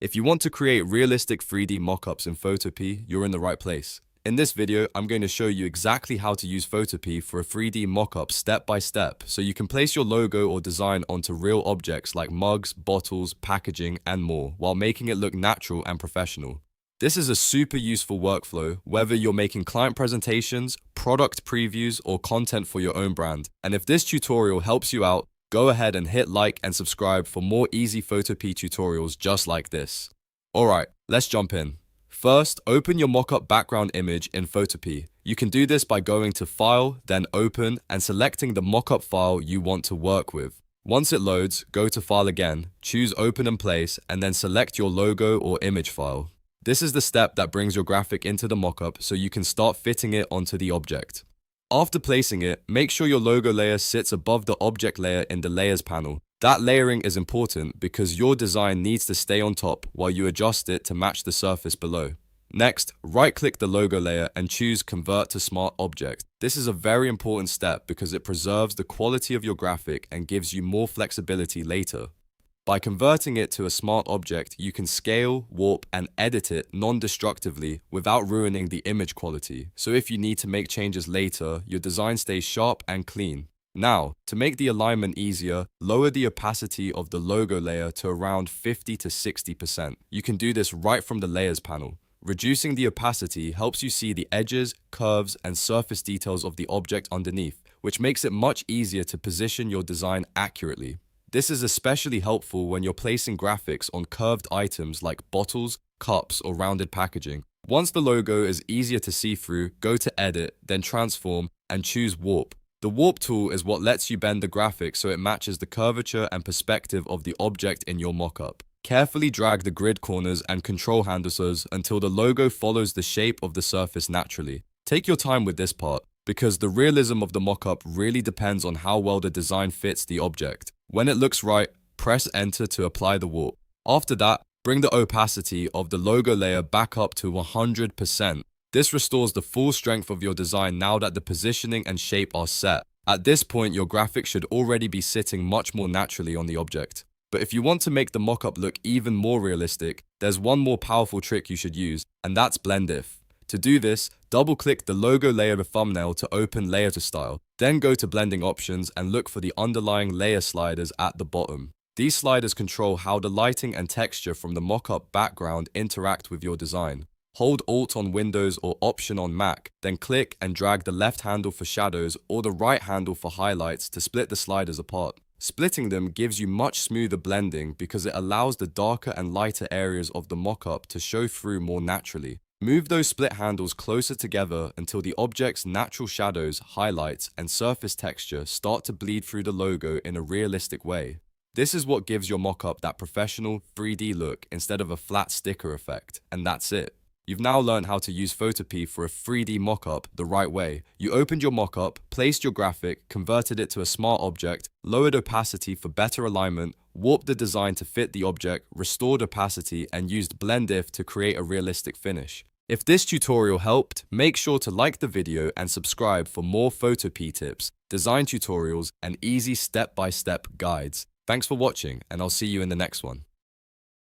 If you want to create realistic 3D mockups in Photopea, you're in the right place. In this video, I'm going to show you exactly how to use Photopea for a 3D mockup step by step, so you can place your logo or design onto real objects like mugs, bottles, packaging, and more, while making it look natural and professional. This is a super useful workflow, whether you're making client presentations, product previews, or content for your own brand. And if this tutorial helps you out, go ahead and hit like and subscribe for more easy Photopea tutorials just like this. Alright, let's jump in. First, open your mockup background image in Photopea. You can do this by going to File, then Open, and selecting the mockup file you want to work with. Once it loads, go to File again, choose Open and Place, and then select your logo or image file. This is the step that brings your graphic into the mockup so you can start fitting it onto the object. After placing it, make sure your logo layer sits above the object layer in the Layers panel. That layering is important because your design needs to stay on top while you adjust it to match the surface below. Next, right-click the logo layer and choose Convert to Smart Object. This is a very important step because it preserves the quality of your graphic and gives you more flexibility later. By converting it to a smart object, you can scale, warp, and edit it non-destructively without ruining the image quality. So if you need to make changes later, your design stays sharp and clean. Now, to make the alignment easier, lower the opacity of the logo layer to around 50 to 60%. You can do this right from the Layers panel. Reducing the opacity helps you see the edges, curves, and surface details of the object underneath, which makes it much easier to position your design accurately. This is especially helpful when you're placing graphics on curved items like bottles, cups, or rounded packaging. Once the logo is easier to see through, go to Edit, then Transform, and choose Warp. The Warp tool is what lets you bend the graphic so it matches the curvature and perspective of the object in your mockup. Carefully drag the grid corners and control handles until the logo follows the shape of the surface naturally. Take your time with this part, because the realism of the mockup really depends on how well the design fits the object. When it looks right, press Enter to apply the warp. After that, bring the opacity of the logo layer back up to 100%. This restores the full strength of your design now that the positioning and shape are set. At this point, your graphic should already be sitting much more naturally on the object. But if you want to make the mockup look even more realistic, there's one more powerful trick you should use, and that's Blend If. To do this, double-click the logo layer thumbnail to open Layer to Style. Then go to Blending Options and look for the underlying layer sliders at the bottom. These sliders control how the lighting and texture from the mockup background interact with your design. Hold Alt on Windows or Option on Mac, then click and drag the left handle for shadows or the right handle for highlights to split the sliders apart. Splitting them gives you much smoother blending because it allows the darker and lighter areas of the mockup to show through more naturally. Move those split handles closer together until the object's natural shadows, highlights, and surface texture start to bleed through the logo in a realistic way. This is what gives your mockup that professional 3D look instead of a flat sticker effect, and that's it. You've now learned how to use Photopea for a 3D mockup the right way. You opened your mockup, placed your graphic, converted it to a smart object, lowered opacity for better alignment, warped the design to fit the object, restored opacity, and used Blend If to create a realistic finish. If this tutorial helped, make sure to like the video and subscribe for more Photopea tips, design tutorials, and easy step-by-step guides. Thanks for watching, and I'll see you in the next one.